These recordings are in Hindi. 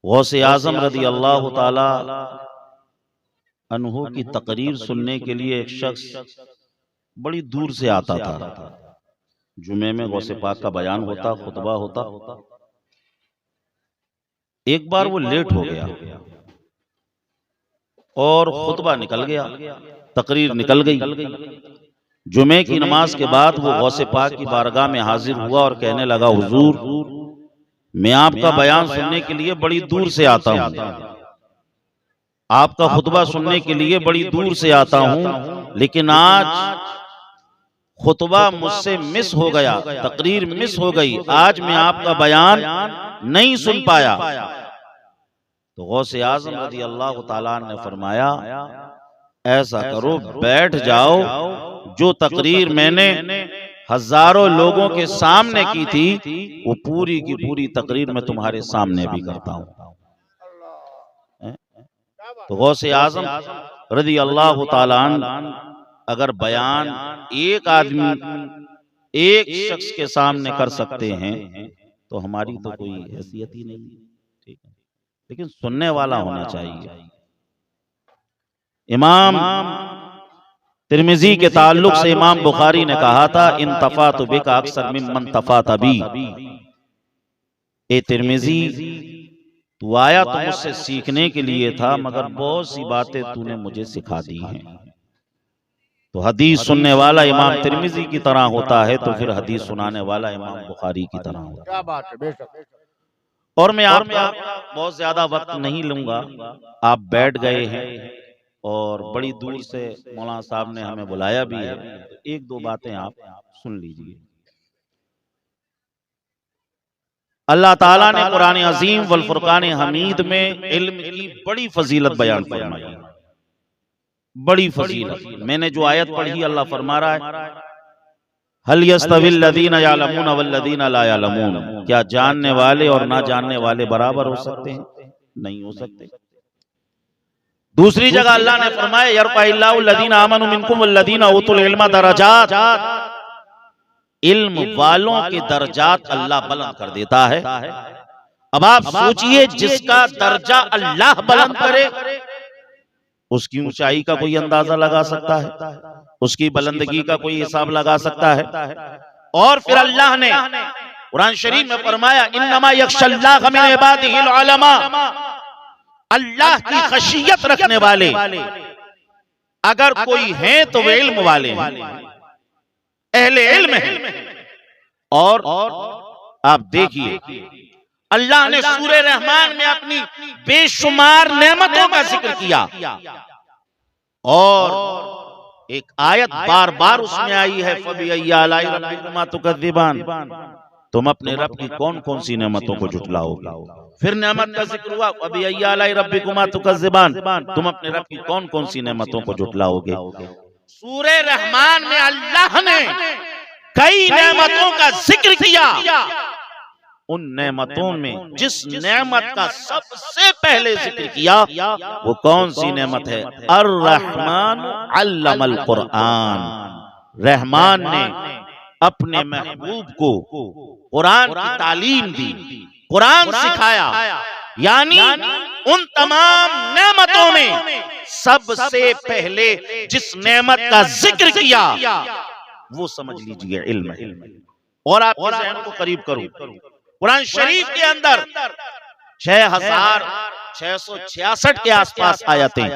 गौसे आजम रदी अल्लाह ताला अन्हु की तकरीर सुनने के लिए एक शख्स बड़ी दूर से आता था। जुमे में गौसे पाक का बयान होता, खुतबा होता। एक बार वो लेट हो गया और खुतबा निकल गया, तकरीर निकल गई। जुमे की नमाज के बाद वो गौसे पाक की बारगाह में हाजिर हुआ और कहने लगा, हुजूर, मैं आपका बयान सुनने के लिए बड़ी दूर से आता हूँ, आपका खुतबा सुनने के लिए बड़ी दूर से आता हूँ, लेकिन आज खुतबा मुझसे मिस हो गया, तकरीर मिस हो गई, आज मैं आपका बयान नहीं सुन पाया। तो गौसे आजम रज़ी अल्लाह ताला ने फरमाया, ऐसा करो, बैठ जाओ, जो तकरीर मैंने हजारों लोगों के सामने की थी वो पूरी की पूरी तकरीर मैं तुम्हारे सामने भी करता हूं। तो गौसे आजम रज़ी अल्लाह ताला अगर बयान एक आदमी, एक शख्स के सामने कर सकते हैं तो हमारी तो कोई हैसियत ही नहीं, ठीक है, लेकिन सुनने वाला होना चाहिए। इमाम तिर्मिजी के ताल्लुक से इमाम बुखारी ने कहा था, इन तफातु बिका अक्सर मिम्मन तफात बी। ए तिर्मिजी, तू आया तो मुझसे सीखने के लिए था, मगर बहुत सी बातें तूने मुझे सिखा दी हैं। तो हदीस सुनने वाला इमाम तिर्मिजी की तरह होता है, तो फिर हदीस सुनाने वाला इमाम बुखारी की तरह होता है। क्या बात है, बेशक। और मैं आपका बहुत ज्यादा वक्त नहीं लूंगा, आप बैठ गए हैं और बड़ी दूर से मौलाना साहब ने हमें बुलाया भी है, तो एक दो बातें आप सुन लीजिए। अल्लाह ताला ने कुरान अजीम वल फुरकान हमीद में इल्म की बड़ी फजीलत बयान फरमाई है, बड़ी फजीलत। मैंने जो आयत पढ़ी, अल्लाह फरमा रहा है, हल यस्तविल लदीना यालमून वल्लदीना ला यालमून, क्या जानने वाले और ना जानने वाले बराबर हो सकते हैं? नहीं हो सकते। दूसरी जगह अल्लाह ने फरमाया, यरफाइल्लाहु लदीना आमनु मिनकुम वल्लदीना उतुल इल्मा दरजात, इल्म वालों के दर्जात अल्लाह बुलंद कर देता है। अब आप सोचिए, जिसका दर्जा अल्लाह बुलंद करे उसकी ऊंचाई का कोई अंदाजा लगा सकता है? उसकी बुलंदगी का कोई हिसाब लगा सकता है? और फिर अल्लाह ने कुरान शरीफ में फरमाया, इन्नमा यख्शल्लाह मिन इबादिहिल उलमा, अल्लाह की खशियत रखने वाले अगर कोई हैं तो वे इल्म वाले हैं, अहले इल्म हैं। और आप देखिए, अल्लाह ने सूरे रहमान में अपनी बेशुमार नेमतों का जिक्र किया और एक आयत बार बार उसमें आई है, फबिअय्यि आलाइ रब्बिकुमा तुकज़्ज़िबान, तुम अपने रब की कौन कौन सी नेमतों को झुटलाओगे। फिर नेमत का जिक्र हुआ, फबिअय्यि आलाइ रब्बिकुमा तुकज़्ज़िबान, तुम अपने रब की कौन कौन सी नेमतों को झुटलाओगे। सूरे रहमान में अल्लाह ने कई नेमतों का जिक्र किया, उन नेमतों में जिस नेमत का सबसे पहले जिक्र किया वो कौन सी नेमत है? अर्रहमान अल्लमल कुरान, रहमान ने अपने महबूब को कुरान की तालीम दी, कुरान सिखाया। यानी उन तमाम नेमतों में सबसे पहले जिस नेमत का जिक्र किया वो समझ लीजिए इल्म है। और आप ज़हन को करीब करो, कुरान शरीफ के अंदर 6666 के आसपास आयतें,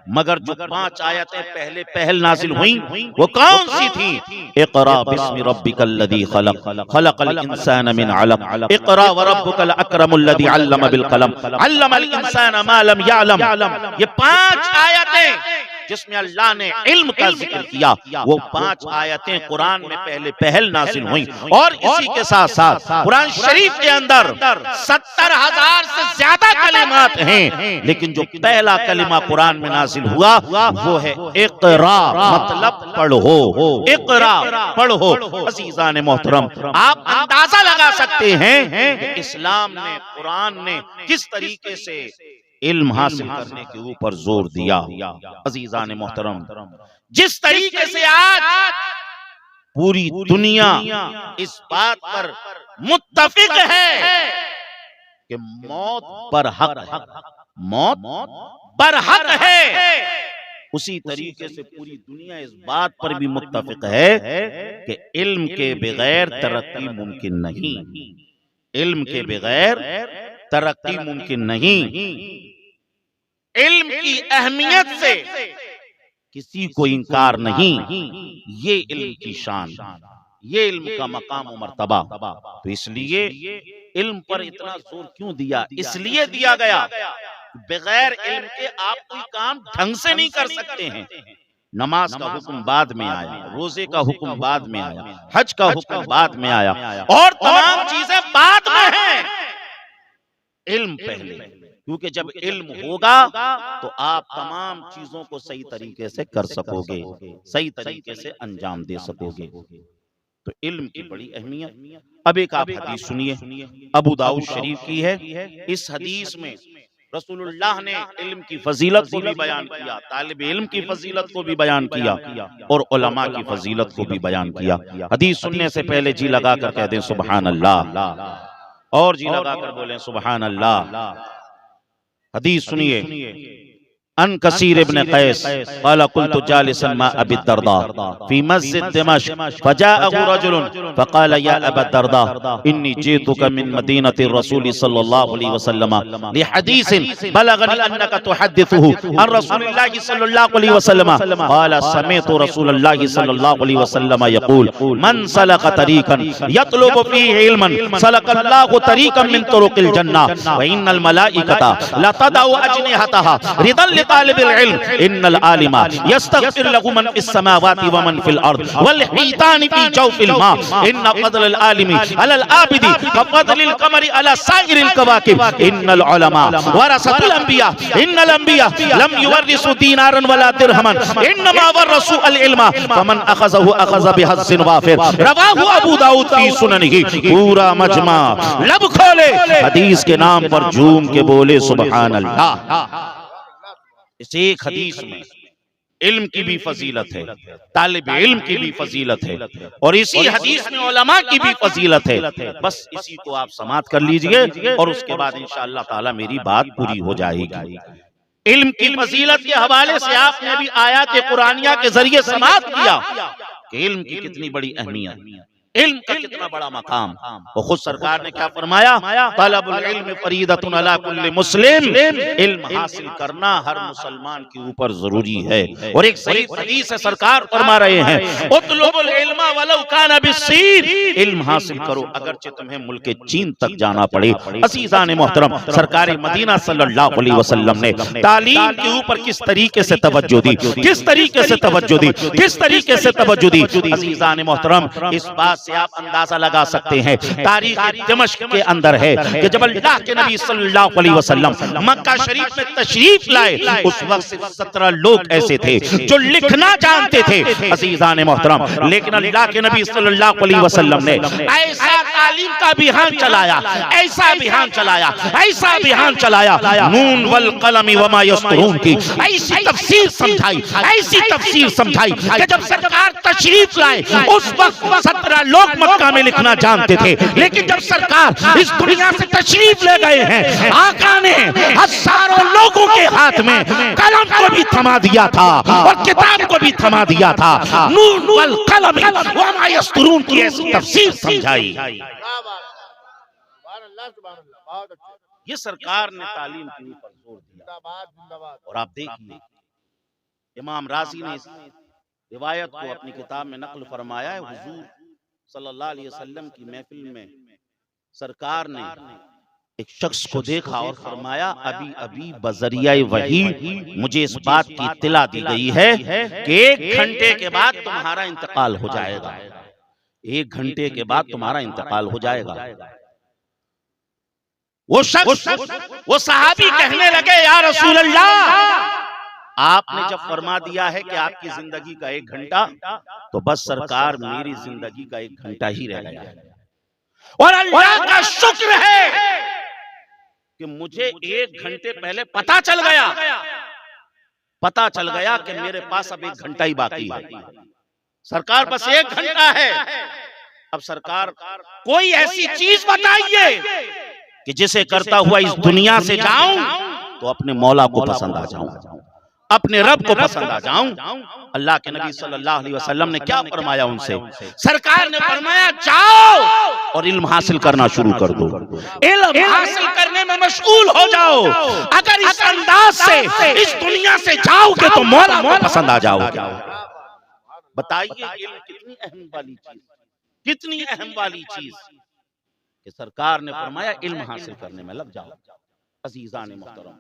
मगर जो 5 आयतें पहले पहल नाजिल हुई वो कौन सी थी? इक़रा बिस्मि रब्बिकल लज़ी खलक़, खलक़ल इंसान मिन अलक़, इक़रा व रब्बुकल अकरमुल लज़ी अल्लम बिल कलम, अल्लमल इंसान मा लम यअलम। ये 5 आयतें जिसमें अल्लाह ने इल्म का जिक्र किया, वो 5 आयतें कुरान में पहले पहल नाजिल हुई। और इसी के साथ साथ कुरान शरीफ के अंदर 70,000 से ज्यादा कलिमात हैं, लेकिन जो पहला कलिमा कुरान में नाजिल हुआ वो है इक़रा, मतलब पढ़ो, इक़रा पढ़ो। अज़ीज़ान मोहतरम, आप अंदाजा लगा सकते हैं कि इस्लाम ने, कुरान ने किस तरीके से इल्म हासिल करने के ऊपर जोर दिया। अज़ीज़ान मोहतरम, जिस तरीके से आज पूरी दुनिया इस बात पर मुत्तफिक है कि मौत बरहक है, मौत बरहक है, उसी तरीके से पूरी दुनिया इस बात पर भी मुत्तफिक है कि इल्म के बगैर तरक्की मुमकिन नहीं, इल्म के बगैर तरक्की मुमकिन नहीं। इल्म की अहमियत से किसी को इनकार नहीं, ये इल्म की शान, ये इल्म का मकाम और मर्तबा। तो इसलिए इल्म पर इतना जोर क्यों दिया? इसलिए दिया गया बगैर इल्म के आप कोई काम ढंग से नहीं कर सकते हैं। नमाज का हुक्म बाद में आया, रोजे का हुक्म बाद में आया, हज का हुक्म बाद में आया, और तमाम चीजें बाद में हैं, इल्म पहले। क्योंकि जब इल्म होगा तो आप तमाम चीजों को सही तरीके से कर सकोगे, सही तरीके से अंजाम दे सकोगे। तो इल्म की बड़ी अहमियत। अब एक आप हदीस सुनिए, अबू दाऊद शरीफ की है। इस हदीस में रसूलुल्लाह ने इल्म की फजीलत को भी बयान किया, तालिब इल्म की फजीलत को भी बयान किया, और उलमा की फजीलत को भी बयान किया। हदीस सुनने से पहले जी लगा कर कह दें सुबहान अल्लाह, और जी लगा कर बोलें सुबहान अल्लाह। हदीस सुनिए, अन कसीर इब्न कैस क़ाल कुन्तु जालिसन मा अबी दर्दा फी मस्जिद दिमश्क फजाअहु रजुलन फ़क़ाल या अबा दर्दा इन्नी जीतुका मिन मदीनति रसूल सल्लल्लाहु अलैहि वसल्लम लिहदीसिन बलगनी अन्नका तुहद्दिथुहु अन रसूलिल्लाहि सल्लल्लाहु अलैहि वसल्लम क़ाल समिअतु रसूलल्लाहि सल्लल्लाहु अलैहि वसल्लम यक़ूल मन सलक तरीक़न यतलुबु फ़ीहि इल्मन सलकल्लाहु तरीक़न मिन तुरुक़िल जन्नह व इन्नल मलाइकता लतदउ अजनिहतहा रिदल तालिबिल इल्म इन्नल आलिमा यस्तगफिर लहु मन फिस समावाति व मन फिल अर्द वल हितानि फी जौफिल मा इन्न फ़ज़लल आलिमी अलल आबिदी कफ़ज़लिल क़मरि अला साइरिल कवाकिब इन्नल उलमा वरसतुल अंबिया इन्नल अंबिया लम युवरिसु दीनारन वला दिरहमन इन्नमा वरसु अल इल्मा फमन अख़ज़हु अख़ज़ बिहज़्ज़िन वाफ़िर रवाहु अबू दाऊद फी सुननिही। पूरा मजमा लब खोले हदीस के नाम पर झूम के बोले सुबहान अल्लाह। इस एक हदीस में इल्म की भी फजीलत है, तालिब इल्म की भी फजीलत है, और इसी हदीस में उलमा की भी फजीलत है। बस इसी को आप समाप्त कर लीजिए और उसके बाद इंशाअल्लाह ताला मेरी बात पूरी हो जाएगी। इल्म की फजीलत के हवाले से आपने भी आयत कुरानिया के जरिए समाप्त किया कि इल्म की कितनी बड़ी अहमियत, इल्म का कितना बड़ा मकाम। और खुद सरकार ने क्या फरमाया, तलबुल इल्म फरीदतुन अला कुल्लि मुस्लिम, इल्म हासिल करना हर मुसलमान के ऊपर जरूरी है। और एक सही हदीस है, सरकार फरमा रहे हैं उतलुबुल इल्मा वलौ काना बिस्सीन, इल्म हासिल करो अगरचे तुम्हें मुल्क चीन तक जाना पड़े। अज़ीज़ान मोहतरम, सरकार मदीना सल्लल्लाहु अलैहि वसल्लम ने तालीम के ऊपर किस तरीके से तवज्जो दी, किस तरीके से तवज्जो दी, किस तरीके से तवज्जो दी। अज़ीज़ान मोहतरम, इस बात से आप अंदाजा लगा सकते हैं तारीख दिमश्क के अंदर है कि जब अल्लाह के नबी सल्लल्लाहु अलैहि वसल्लम मक्का शरीफ में तशरीफ लाए, उस वक्त सिर्फ 17 लोग ऐसे थे जो लिखना जानते थे। अज़ीज़ान मोहतरम, लेकिन अल्लाह के नबी सल्लल्लाहु अलैहि वसल्लम ने ऐसा तालीम का अभियान चलाया, ऐसा अभियान चलाया, ऐसा अभियान चलाया, नून वल कलम वमा यस्तरून की ऐसी तफसीर समझाई, ऐसी तफसीर समझाई कि जब सरकार तशरीफ लाए उस वक्त 17 लोग मक्का में लिखना जानते थे, लेकिन जब सरकार इस दुनिया से तशरीफ ले गए हैं, आका ने हजारों लोगों के हाथ में कलम को भी थमा दिया था और किताब को भी थमा दिया था। नून वल कलम वमा यस्तरून की ऐसी तफसीर समझाई। ये सरकार ने तालीम के ऊपर जोर दिया। और आप देखिए, इमाम राज़ी ने इस रिवायत को अपनी किताब में नकल फरमाया है। हुजूर सल्लल्लाहु अलैहि वसल्लम की महफिल में सरकार ने एक शख्स को देखा और फरमाया, अभी अभी बजरिया वही मुझे इस बात की इत्तला दी गई है कि 1 घंटे के बाद तुम्हारा इंतकाल हो जाएगा, 1 घंटे के बाद तुम्हारा इंतकाल हो जाएगा। वो शख्स, वो सहाबी कहने लगे, या रसूल अल्लाह, आपने जब फरमा दिया है कि आपकी जिंदगी का 1 घंटा, तो बस सरकार मेरी जिंदगी का 1 घंटा ही रह गया है। और अल्लाह का शुक्र है कि मुझे 1 घंटे पहले पता चल गया कि मेरे पास अब 1 घंटा ही बाकी है। सरकार बस 1 घंटा है। अब सरकार कोई ऐसी चीज बताइए कि जिसे करता हुआ इस दुनिया से जाऊं तो अपने मौला को पसंद आ जाऊं, अपने रब को पसंद आ जाऊं। अल्लाह के नबी सल्लल्लाहु अलैहि वसल्लम ने क्या फरमाया उनसे? सरकार ने फरमाया जाओ और इल्म हासिल करना शुरू कर दो, इल्म हासिल करने में मशगूल हो जाओ। अगर इस अंदाज से इस दुनिया से जाओगे तो मौला को पसंद आ जाओगे। बताइए इल्म कितनी अहम वाली चीज, कितनी अहम वाली चीज कि सरकार ने फरमाया इल्म हासिल करने में लग जाओ। अजीजान मुहतरम,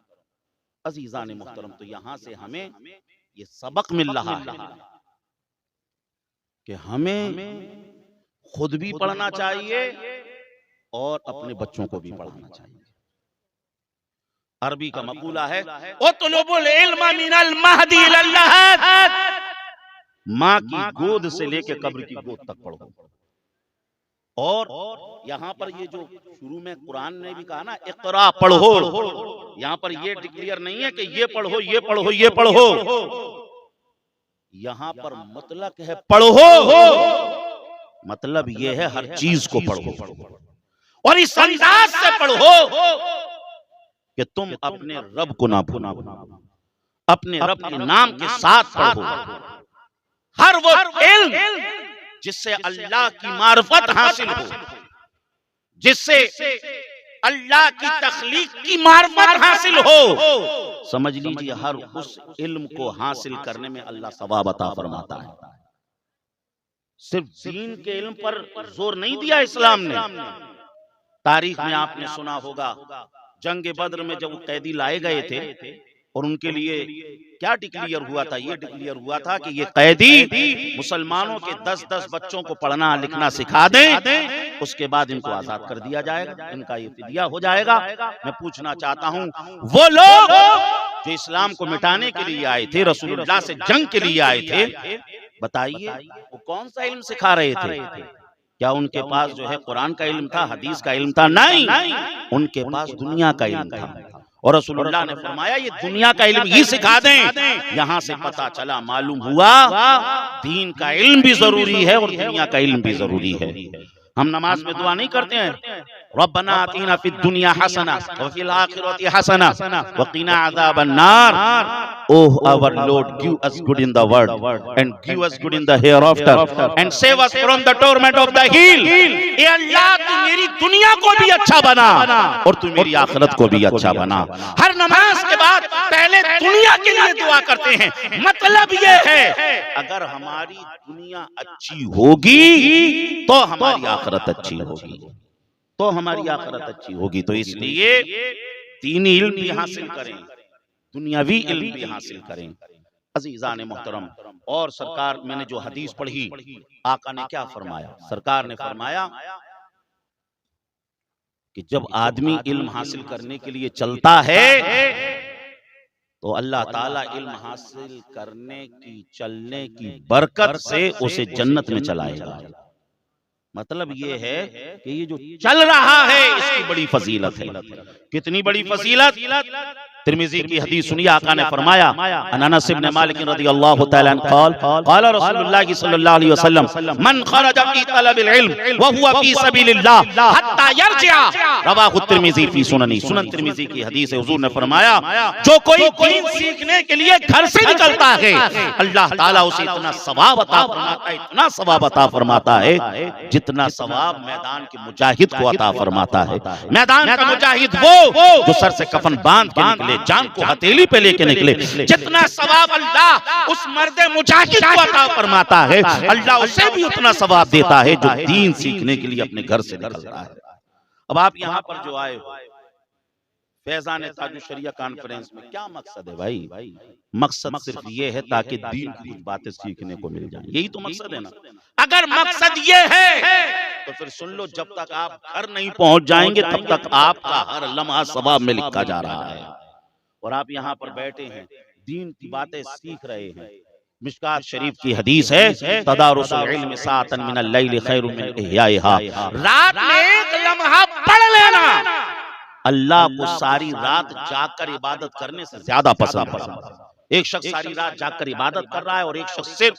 अजीजान मुहतरम, तो यहां से हमें ये सबक मिल रहा है कि हमें खुद भी पढ़ना चाहिए और अपने बच्चों को भी पढ़ाना चाहिए। अरबी का मकूला है उतलुबुल इल्म मिनल महदी इलल लहद, माँ की गोद से लेके कब्र की गोद तक पढ़ो। और यहाँ पर ये जो शुरू में कुरान ने भी कहा ना इक़रा पढ़ो, यहाँ पर ये डिक्लेयर नहीं है कि ये पढ़ो ये पढ़ो ये पढ़ो, यहाँ पर मतलब है पढ़ो, मतलब ये है हर चीज को पढ़ो और इस अंदाज से पढ़ो कि तुम अपने रब को ना भूलो, अपने रब के नाम के साथ पढ़ो। हर वो इल्म जिससे अल्लाह की मार्फत हासिल हो, जिससे अल्लाह की तख्लीक की मार्फत हासिल हो, समझ लीजिए हर उस इल्म को हासिल करने में अल्लाह सवाब अता फरमाता है। सिर्फ दीन के इल्म पर जोर नहीं दिया इस्लाम ने। तारीख में आपने सुना होगा जंग बद्र में जब कैदी लाए गए थे और उनके लिए क्या डिक्लेयर हुआ था? ये डिक्लेयर हुआ था कि ये कैदी मुसलमानों के 10-10 बच्चों को पढ़ना लिखना सिखा दें, उसके बाद इनको आजाद कर दिया जाएगा, इनका ये फिदिया हो जाएगा। मैं पूछना चाहता हूं वो लोग जो इस्लाम को मिटाने के लिए आए थे, रसूलुल्लाह से जंग के लिए आए थे, बताइए वो कौन सा इल्म सिखा रहे थे? क्या उनके पास जो है कुरान का इल्म था, हदीस का इल्म था? नहीं, उनके पास दुनिया का इल्म था। और रसूलुल्लाह ने फरमाया ये दुनिया का इल्म ही सिखा दें। यहाँ से पता चला, मालूम हुआ दीन का इल्म भी जरूरी है और दुनिया का इल्म भी जरूरी है। हम नमाज में दुआ नहीं करते हैं रब्बना आतीना फिद दुनिया हसना व फिल आखिरति हसना व क़िना अज़ाबन नार। Oh our lord, give us good in the world and give us good in the hereafter and save us from the torment of the hell. ए अल्लाह, तू मेरी दुनिया को भी अच्छा बना और तू मेरी आखिरत को भी अच्छा बना। हर नमाज के बाद पहले दुनिया के लिए दुआ करते हैं। मतलब ये है अगर हमारी दुनिया अच्छी होगी तो हमारी आखिरत अच्छी होगी, तो हमारी आखिरत अच्छी होगी। तो इसलिए दीनी इल्म भी हासिल करें, दुनियावी इल्म भी हासिल करें। अजीजान मोहतरम, और सरकार, मैंने जो हदीस पढ़ी, आका ने क्या फरमाया? सरकार ने फरमाया कि जब आदमी इल्म हासिल करने के लिए चलता है तो अल्लाह ताला इल्म हासिल करने की, चलने की बरकत से उसे जन्नत में चलाएगा। मतलब ये है कि ये जो चल रहा है इसकी बड़ी फजीलत है। कितनी बड़ी फजीलत? तिर्मिज़ी की हदीस सुनिए, आका ने फरमाया अनस इब्न मालिक रज़ियल्लाहु तआला अन्हु क़ाल क़ाल रसूलुल्लाह सल्लल्लाहु अलैहि वसल्लम मन खरजा फी तलबिल इल्म व हुवा फी सबीलिल्लाह हत्ता यरजिअ, रवाहु तिर्मिज़ी फी सुननी। सुनन तिर्मिज़ी की हदीस है, हुजूर ने फरमाया जो कोई दीन सीखने के लिए घर से निकलता है अल्लाह ताला उसे इतना सवाब अता फरमाता है, इतना सवाब अता फरमाता है जितना सवाब मैदान के मुजाहिद को अता फरमाता है। मैदान का मुजाहिद वो जो सर से कफन बांध के निकले, जान को हथेली पे लेके निकले, जितना सवाब अल्लाह उस मर्दे मुजाहिद को अता फरमाता है, अल्लाह उसे भी उतना सवाब देता है जो दीन सीखने के लिए अपने घर से निकलता है। अब आप यहाँ पर जो आए हो फैजान ताजुश शरिया कॉन्फ्रेंस में, क्या मकसद है भाई? मकसद सिर्फ ये है ताकि दीन की कुछ बातें सीखने को मिल जाए, यही तो मकसद है ना। अगर मकसद ये है तो फिर सुन लो, जब तक आप घर नहीं पहुंच जाएंगे तब तक आपका हर लम्हा सवाब में लिखा जा रहा है। और आप यहाँ पर बैठे हैं, दीन की बातें सीख रहे हैं। मिशकात शरीफ की हदीस है तदारुसुल इल्म साअतन मिनल लैल खैरुम मिन इहयाइहा, रात में एक लम्हा पढ़ लेना अल्लाह को सारी रात जाकर इबादत करने से ज्यादा पसंद है। एक शख्स सारी रात जागकर इबादत कर रहा है और एक शख्स सिर्फ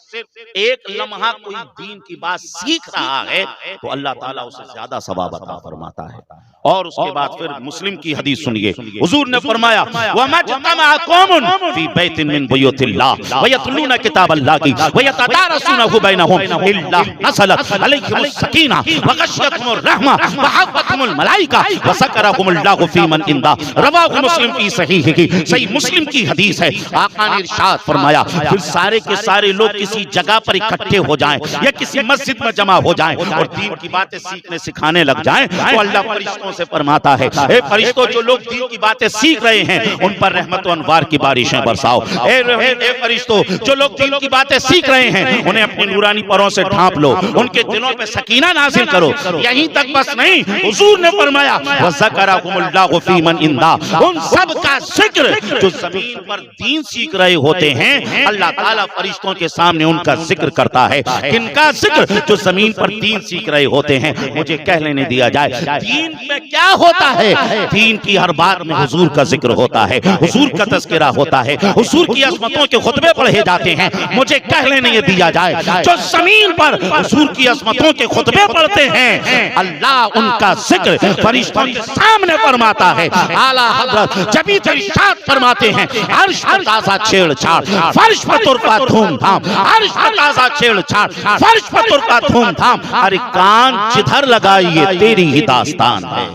एक लम्हा कोई दीन की बात सीख रहा है तो अल्लाह ताला उसे ज्यादा सवाब अता फरमाता है। और उसके बाद फिर मुस्लिम की हदीस सुनिए, हुजूर ने फरमाया वमज्तमा कौमुन फी बैतिन मिन बुयूतिल्लाह व यतलूना किताबल्लाहि व यतदारसूनहु बैनहुम इल्ला नज़लत अलैहिमुस सकीना व गशियतहुमुर रहमा व हफ़्फ़तहुमुल मलाइका व ज़करहुमुल्लाहु फी मन इंदा, रवाहु मुस्लिम फी सहीहिही। सही मुस्लिम की हदीस है। आका ने इरशाद फरमाया फिर सारे के सारे लोग किसी जगह पर इकट्ठे हो जाएं या किसी मस्जिद में जमा हो जाएं और दीन की बातें सीखने सिखाने लग जाएं तो अल्लाह फरिश्तों से फरमाता है, ए फरिश्तों जो लोग दीन की बातें सीख रहे हैं उन पर रहमत व अनवार की बारिशें बरसाओ। ए फरिश्तों जो लोग दीन की बातें सीख रहे हैं उन्हें अपनी नूरानी परों से ढांप लो, उनके दिलों पे सकीना नाज़िल करो। यहीं तक बस नहीं, हुजूर ने फरमाया व ज़करहुमुल्लाहु फी मन इंदा, उन सब का जिक्र जो जमीन पर दीन सीख रहे होते हैं अल्लाह ताला फरिश्तों के सामने उनका जिक्र करता है। किनका जिक्र? जो जमीन पर दीन सीख रहे होते हैं। मुझे कह लेने दिया जाए दीन में क्या होता है। दीन की हर बात में हुजूर का जिक्र होता है, हुजूर का तज़किरा होता है, हुजूर की अज़मतों के खुतबे पढ़े जाते हैं। मुझे कह लेने दिया जाए जो जमीन पर हुजूर की अज़मतों के खुतबे पढ़ते हैं अल्लाह उनका जिक्र फरिश्तों के सामने फरमाता है। आला हज़रत जब इरशाद फरमाते हैं अर्श पर ताज़ा छेड़छाड़ फर्श पर तुरका धूमधाम, अर्श पर ताज़ा छेड़छाड़ फर्श पर तुरका धूमधाम। अरे कान जिधर लगाइए तेरी ही दास्तान है,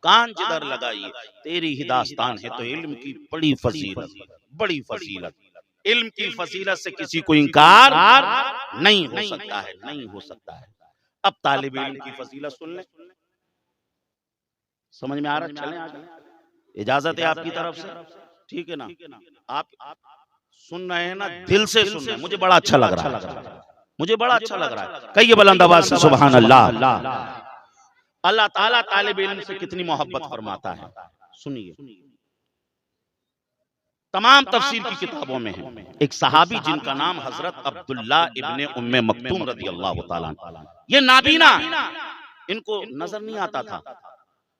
कान जिधर लगाइए तेरी ही दास्तान है। तो इल्म की बड़ी फजीलत, बड़ी फजीलत, इल्म की फजीलत से किसी को इनकार नहीं हो सकता है, नहीं हो सकता है। अब तालिब इल्म की फजीलत सुन लें, समझ में आ रहा? चलें आगे, इजाजत है आपकी तरफ से, ठीक है ना? आप सुन रहे हैं ना, दिल से सुन रहे हैं। मुझे बड़ा अच्छा लग रहा है, मुझे बड़ा अच्छा लग रहा है। कहिए बुलंद आवाज से सुभान अल्लाह। अल्लाह ताला तालिब इल्म से कितनी मोहब्बत फरमाता है, सुनिए। तमाम तफसीर की किताबों में है एक सहाबी जिनका नाम हजरत अब्दुल्ला इब्ने उम्मे मक्तूम रज़ी अल्लाह ताला, ये नाबीना, इनको नजर नहीं आता था।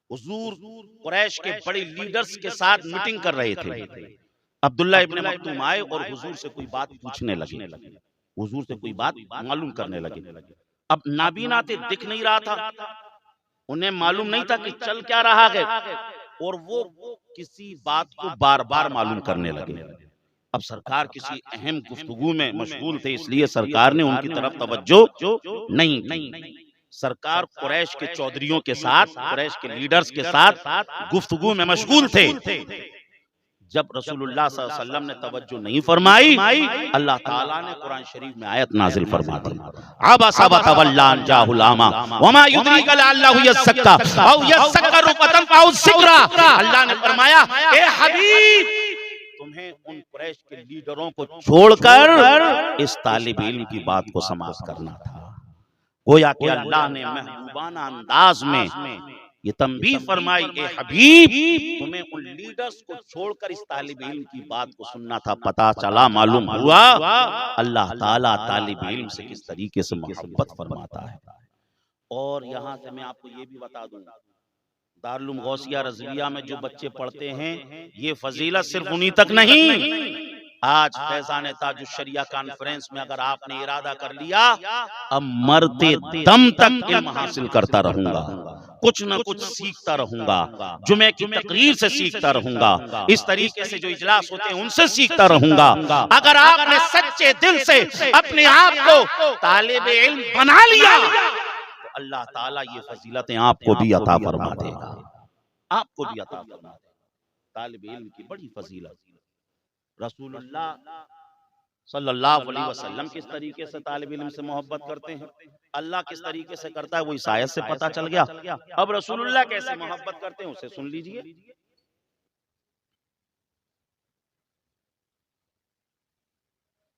हुजूर कुरैश के बड़े लीडर्स के साथ मीटिंग कर रहे थे। अब्दुल्ला इब्ने मक्तूम आए और हुजूर से कोई बात पूछने लगे, हुजूर से कोई बात मालूम करने लगे। अब नाबीना थे, दिख नहीं रहा था, उन्हें मालूम नहीं था कि चल क्या रहा है और वो किसी बात को बार बार मालूम करने लगे। अब सरकार किसी अहम गुफ्तगू में मशगूल थे, इसलिए सरकार ने उनकी तरफ तवज्जो नहीं की। सरकार कुरैश के चौधरियों के साथ, कुरैश के लीडर्स के साथ गुफ्तगू में मशगूल थे। जब रसूलुल्लाह सल्लल्लाहु अलैहि वसल्लम ने तवज्जो नहीं फरमाई, अल्लाह ताला ने कुरान शरीफ में आयत नाजिल फरमा दी, अबसा व तवल्ला अन जाहुल आमा वमा युद्रिका लअल्लहु यज़क्का औ यज़क्करु फतनफउ ज़िक्रा। अल्लाह ने फरमाया ए हबीब, तुम्हें उन कुरैश के लीडरों को छोड़कर इस तालिब इल्म की बात को समाप्त करना था। गोया कि अल्लाह ने महबूबाना अंदाज में ये तंबीह फरमाई, ए हबीब तुम्हें उन लीडर्स को छोड़कर इस तालिब इल्म की बात को सुनना था। पता चला, मालूम हुआ अल्लाह ताला तालिब इल्म से किस तरीके से मोहब्बत फरमाता है। और यहाँ से मैं आपको ये भी बता दूं, दारुल गौसिया रज़विया में जो बच्चे पढ़ते हैं ये फजीलत सिर्फ उन्हीं तक नहीं। आज फैजान ताजुश शरिया कॉन्फ्रेंस में अगर आपने इरादा कर लिया अब मरते दम तक इल्म हासिल करता रहूंगा, कुछ न कुछ सीखता रहूंगा, जुमे की तकरीर से सीखता रहूंगा, इस तरीके से जो इजलास होते हैं उनसे सीखता रहूंगा। अगर आपने सच्चे दिल से अपने आप को तालिब इल्म बना लिया तो अल्लाह ताला ये फजीलतें आपको भी अता फरमा देगा, आपको भी अता फरमा देगा। तालिब इल्म की बड़ी फजीलत, रसूलुल्लाह सल्लल्लाहु अलैहि वसल्लम किस तरीके से तालिब इल्म से मोहब्बत करते हैं, अल्लाह किस तरीके से करता है वो इस आयत से पता चल गया। अब रसूलुल्लाह कैसे मोहब्बत करते हैं उसे सुन लीजिए।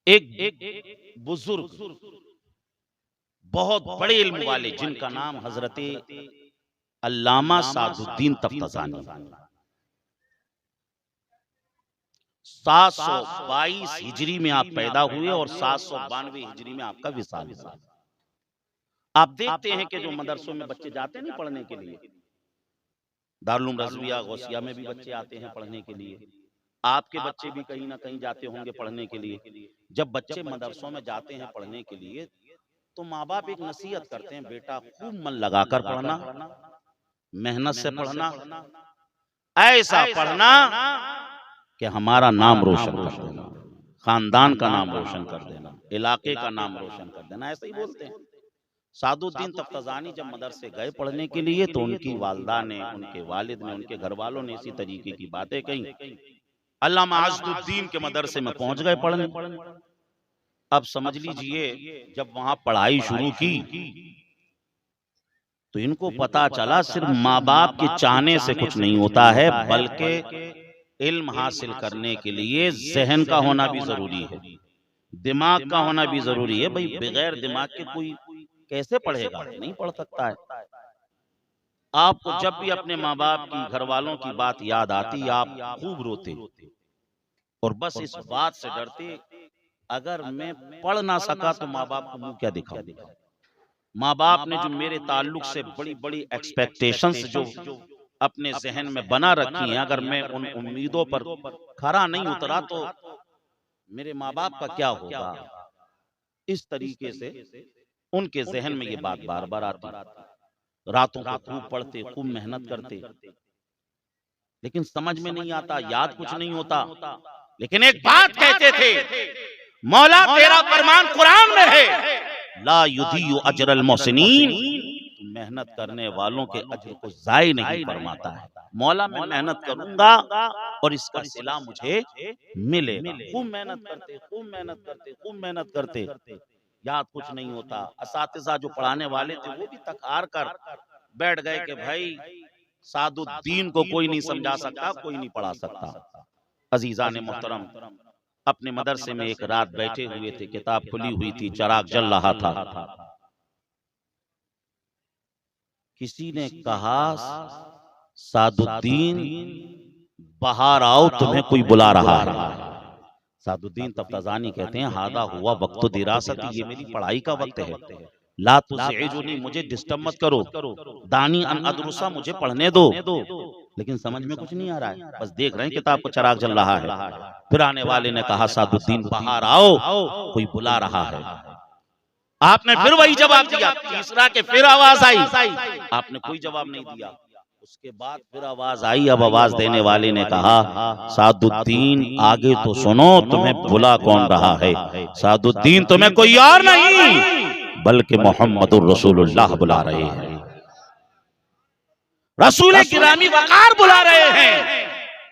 एक बुजुर्ग बहुत बड़े इल्म वाले जिनका नाम हजरत अल्लामा सादुद्दीन तफ्ताज़ानी, 722 हिजरी में आप पैदा हुए और 792 हिजरी में आपका विसाल हुआ। आप देखते हैं कि जो मदरसों में बच्चे जाते हैं नहीं पढ़ने के लिए, दारुल रज़विया गौसिया में भी बच्चे आते हैं पढ़ने के लिए, आपके बच्चे भी कहीं ना कहीं जाते होंगे पढ़ने के लिए। जब बच्चे मदरसों में जाते हैं पढ़ने के लिए तो माँ बाप एक नसीहत करते हैं, बेटा खूब मन लगाकर पढ़ना, मेहनत से पढ़ना, ऐसा पढ़ना कि हमारा नाम रोशन कर देना, खानदान का नाम रोशन कर देना, इलाके का नाम रोशन कर देना, ऐसे ही बोलते हैं। सादुद्दीन तफ्ताजानी जब मदरसे गए पढ़ने के लिए तो उनकी वालदा ने, उनके वालिद ने, उनके घर वालों ने इसी तरीके की बातें कही। अल्लामा अज़्ज़ुद्दीन के मदरसे में पहुंच गए पढ़ने। अब समझ लीजिए जब वहां पढ़ाई शुरू की तो इनको पता चला सिर्फ माँ बाप के चाहने से कुछ नहीं होता है, बल्कि इल्म हासिल करने के लिए जहन का होना भी जरूरी है, दिमाग का होना भी जरूरी है। भाई बगैर दिमाग के कोई कैसे पढ़ेगा? नहीं पढ़ सकता है। आपको जब भी अपने माँ बाप की, घर वालों की बात याद आती, आप खूब रोते और बस इस बात से डरते अगर मैं पढ़ ना सका तो माँ बाप को मुंह क्या दिखाऊं। माँ बाप ने जो मेरे ताल्लुक से बड़ी बड़ी एक्सपेक्टेशंस जो अपने जहन में बना रखी हैं, अगर मैं उन उम्मीदों पर खरा नहीं उतरा तो मेरे माँ बाप का क्या होगा। इस तरीके से उनके जहन में ये बात बार बार आती। रातों को खूब पढ़ते, खूब मेहनत करते, लेकिन समझ में नहीं आता, याद कुछ नहीं होता। लेकिन एक बात कहते थे, मौला तेरा फरमान कुरान में है, ला युदियु अजरल मोहसिनीन, मेहनत करने वालों के अजर को जाय नहीं फरमाता है। मौला मैं मेहनत करूंगा और इसका सिला मुझे मिलेगा। खूब मेहनत करते, खूब मेहनत करते, खूब मेहनत करते, याद कुछ नहीं होता। असातिज़ा जो पढ़ाने वाले थे वो भी थक हार कर बैठ गए कि भाई सादुद्दीन को कोई नहीं समझा सकता, कोई नहीं पढ़ा सकता। अजीजा ने मोहतरम अपने मदरसे में एक रात बैठे हुए थे, किताब खुली हुई थी, चराग जल रहा था। किसी ने कहा सादुद्दीन बाहर आओ, तुम्हें कोई बुला रहा है। सादुद्दीन तफ्ताजानी कहते हैं, हादा हुआ वक्त दिरासत, ये मेरी पढ़ाई का वक्त है, ला तुज़िजुनी, मुझे डिस्टर्ब मत करो, दानी अन अदरुसा, मुझे पढ़ने दो। लेकिन समझ में कुछ नहीं आ रहा है, बस देख रहे हैं किताब को, चराग जल रहा है। फिर आने वाले ने कहा सादुद्दीन बाहर आओ, कोई बुला रहा है। आपने फिर वही जवाब दिया। तीसरा के फिर आवाज आई, आपने कोई जवाब नहीं दिया। उसके बाद फिर आवाज आई। अब आवाज देने वाले ने कहा सादुद्दीन आगे तो सुनो, तुम्हें बुला कौन रहा है? सादुद्दीन तुम्हें कोई और नहीं बल्कि मोहम्मदुर रसूलुल्लाह बुला रहे हैं, रसूल गिरामी वकार बुला रहे हैं।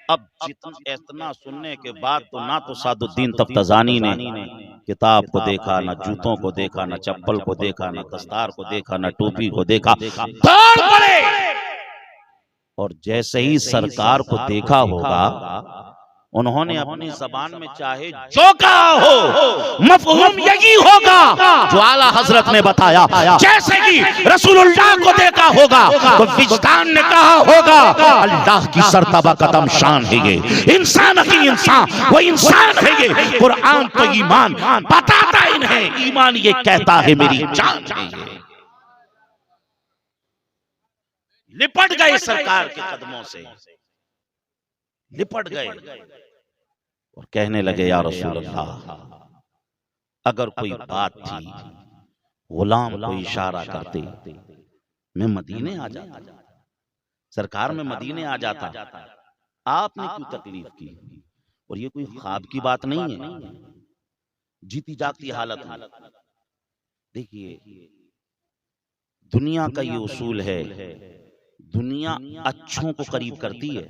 अब इतना सुनने के बाद तो ना तो सादुद्दीन तफ्ताजानी ने किताब को देखा, ना जूतों को देखा, ना चप्पल को देखा, ना दस्तार को देखा, ना टोपी को देखा, दौड़ पड़े और जैसे ही सरकार को देखा होगा उन्होंने अपनी जबान में चाहे जो कहा हो, मफहूम यही होगा जो आला हजरत ने बताया। जैसे कि रसूलुल्लाह को देखा होगा तो विजदान ने कहा होगा अल्लाह की सरतबा कदम शान है ये, इंसान की इंसान, वो इंसान है ये। कुरान तो ईमान बताता इन्हें, ईमान ये कहता है मेरी जान है ये। लिपट गए सरकार के कदमों से, लिपट गए और कहने लगे या रसूल अल्लाह, अगर कोई बात थी गुलाम को इशारा करते मैं मदीने आ जाता, सरकार में मदीने आ जाता, आपने क्यों तकलीफ की? और ये कोई ख्वाब की बात नहीं है, जीती जागती हालत में। देखिए दुनिया का ये उसूल है, दुनिया अच्छों को करीब करती है,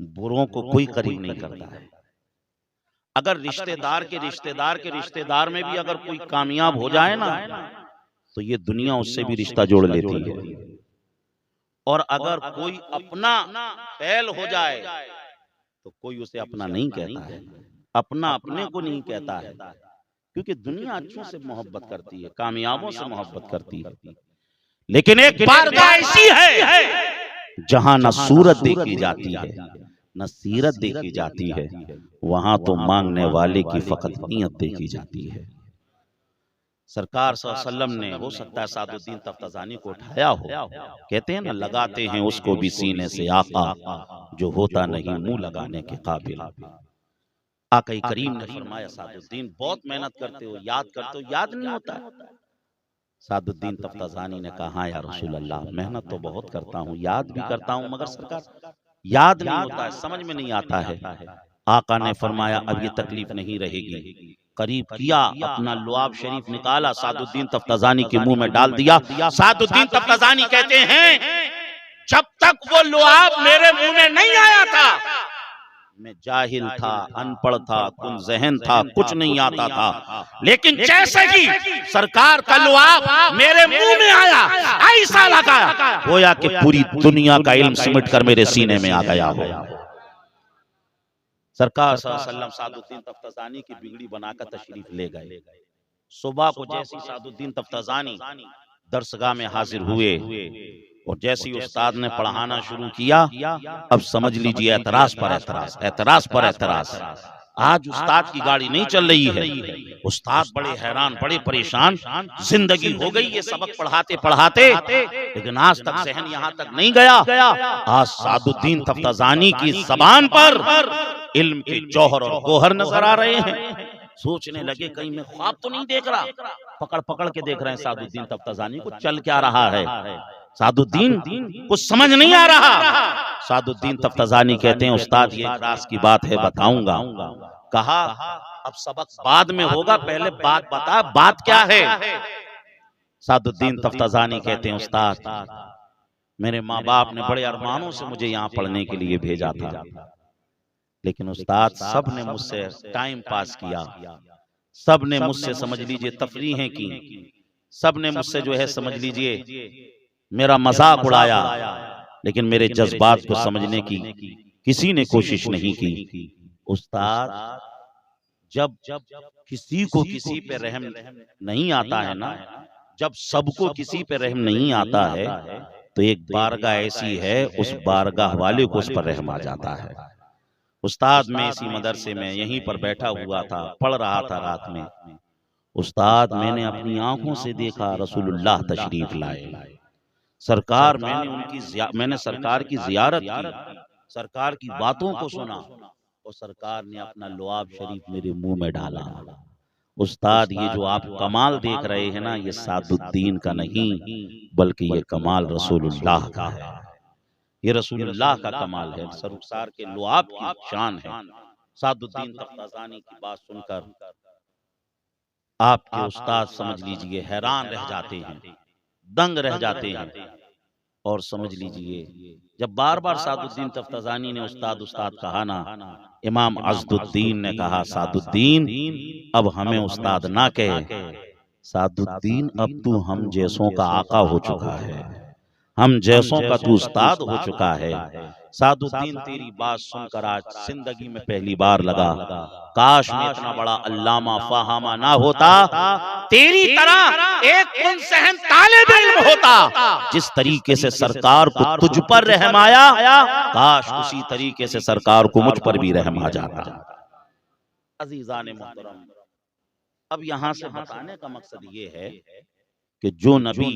बुरों को कोई करीब नहीं करता है। अगर रिश्तेदार के रिश्तेदार में भी अगर कोई कामयाब हो जाए ना तो ये दुनिया उससे भी रिश्ता जोड़ लेती है, और अगर कोई अपना फेल हो जाए तो कोई उसे अपना नहीं कहता है, अपना अपने को नहीं कहता है, क्योंकि दुनिया अच्छों से मोहब्बत करती है, कामयाबों से मोहब्बत करती है। लेकिन एक बारगाह ऐसी है जहां न सूरत देखी जाती है न सीरत देखी जाती है, वहां तो मांगने वाले की फकत नीयत देखी जाती है। सरकार सल्लल्लाहु अलैहि वसल्लम ने, हो सकता है सादुद्दीन तफ्ताजानी को उठाया हो, कहते हैं ना लगाते हैं उसको भी सीने से आका, जो होता नहीं मुंह लगाने के काबिल। आका करीम ने फरमाया सादुद्दीन बहुत मेहनत करते हो, याद करते हो, याद नहीं होता है। सादुद्दीन तफ्ताज़ानी ने कहा हाँ या रसूल अल्लाह, मेहनत तो बहुत करता हूँ, याद भी करता हूँ, मगर सरकार याद नहीं होता है, समझ में नहीं आता है। आका ने फरमाया अब ये तकलीफ नहीं रहेगी। करीब किया, अपना लुआब शरीफ निकाला, सादुद्दीन तफ्ताज़ानी के मुंह में डाल दिया। सादुद्दीन तफ्ताज़ानी कहते हैं जब तक वो लुआब मेरे मुंह में नहीं आया था मैं जाहिल था, अनपढ़ था, कुल ज़हन था, कुछ नहीं आता था, लेकिन जैसे ही सरकार का लुआब मेरे मुंह में आया ऐसा लगा गोया कि पूरी दुनिया का इल्म सिमट कर मेरे सीने में आ गया हो। सरकार सल्लल्लाहु अलैहि वसल्लम सादुद्दीन तफ्ताज़ानी की बिगड़ी बनाकर तशरीफ ले गए। सुबह को जैसी सादुद्दीन तफ्ताज़ानी दरसगाह में हाजिर हुए और जैसे ही उस्ताद ने पढ़ाना शुरू किया, अब समझ लीजिए एतराज पर एतराज, एतराज पर एतराज। आज उस्ताद की गाड़ी नहीं चल रही है। उस्ताद बड़े हैरान, बड़े परेशान, जिंदगी हो गई ये सबक पढ़ाते पढ़ाते, लेकिन आज तक ज़हन यहाँ तक नहीं गया। आज सादुद्दीन तफ्ताज़ानी की ज़बान पर इल्म के जौहर और गोहर नजर आ रहे हैं। सोचने लगे कहीं मैं ख्वाब तो नहीं देख रहा। पकड़ पकड़ के देख रहे हैं सादुद्दीन तफ्ताज़ानी को चल क्या रहा है। सादुद्दीन कुछ समझ नहीं आ रहा। सादुद्दीन तफ्ताज़ानी कहते हैं उस्ताद ये राज की बात है, बताऊंगा। कहा अब सबक बाद में होगा, पहले बात बता, बात क्या है। सादुद्दीन तफ्ताज़ानी कहते हैं उस्ताद मेरे माँ बाप ने बड़े अरमानों से मुझे यहाँ पढ़ने के लिए भेजा था, लेकिन उस्ताद सब ने मुझसे टाइम पास किया, सब ने मुझसे समझ लीजिए तफरीहें की, सब ने मुझसे जो है समझ लीजिए मेरा मजाक उड़ाया, लेकिन मेरे जज्बात को समझने की किसी ने कोशिश नहीं की। उस्ताद जब किसी को किसी पे रहम नहीं आता है ना, जब सबको किसी पे रहम नहीं आता है, तो एक बारगाह ऐसी है उस बारगाह वाले को उस पर रहम आ जाता है। उस्ताद मैं इसी मदरसे में यहीं पर बैठा हुआ था, पढ़ रहा था रात में। उस्ताद मैंने अपनी आंखों से देखा रसूलुल्लाह तशरीफ लाए। सरकार मैंने सरकार की जियारत की, सरकार की बातों को सुना, और सरकार ने अपना लुआब शरीफ मेरे मुंह में डाला। उस्ताद ये जो आप कमाल देख रहे हैं ना, ये सादुद्दीन का नहीं बल्कि ये कमाल रसूलुल्लाह का है। ये रसूलुल्लाह का कमाल है, सरुखसार के लुआब की शान है। सादुद्दीन तफ्ताज़ानी की बात सुनकर आपके उस्ताद समझ लीजिए हैरान रह जाते हैं, दंग रह जाते हैं। और समझ लीजिए जब बार बार सादुद्दीन तफ्ताज़ानी ने उस्ताद उस्ताद कहा ना, इमाम अज़दुद्दीन ने कहा सादुद्दीन अब हमें उस्ताद ना कहे, सादुद्दीन अब तू हम जैसों का आका हो चुका है, हम जैसों का तू उस्ताद हो चुका है। सादुद्दीन तेरी बात सुनकर आज जिंदगी में पहली बार लगा काश मैं इतना बड़ा अल्लामा फाहामा ना होता, तेरी तरह एक मुनसहन तालिब इल्म होता। जिस तरीके से सरकार को तुझ पर रहम आया, काश उसी तरीके से सरकार को मुझ पर भी रहम आ जाता। अजीजान मोहतरम, अब यहाँ से बताने का मकसद ये है कि जो नबी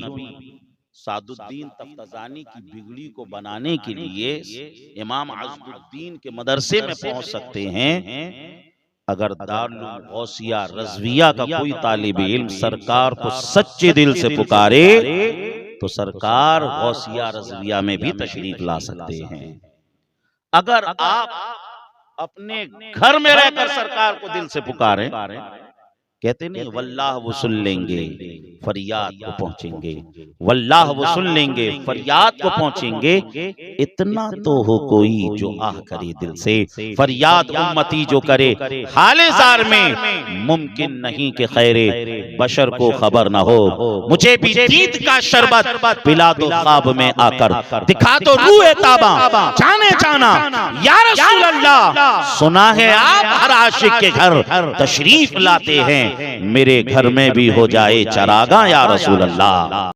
सादुद्दीन तफ्ताज़ानी की बिगड़ी को बनाने के लिए इमाम अज़दुद्दीन के मदरसे में पहुंच सकते हैं, अगर दारुल गौसिया रज़विया का कोई तालिब इल्म सरकार को सच्चे दिल से पुकारे तो सरकार गौसिया रज़विया में भी तशरीफ ला सकते हैं। अगर आप अपने घर में रहकर सरकार को दिल से पुकारें, कहते नहीं वल्लाह वो सुन लेंगे फरियाद को पहुंचेंगे, वल्लाह वो सुन लेंगे फरियाद को पहुंचेंगे। इतना तो हो कोई जो आह करे दिल से, फरियाद उम्मती जो करे हाले ज़ार में, मुमकिन नहीं कि खैरे बशर को खबर ना हो। मुझे भी दीद का शरबत पिला दो ख्वाब में आकर, दिखा दो रूह ताबा जाने जाना या रसूल अल्लाह। सुना है आप हर आशिक के घर तशरीफ लाते हैं, मेरे घर में भी हो जाए चरागा या रसूल अल्लाह।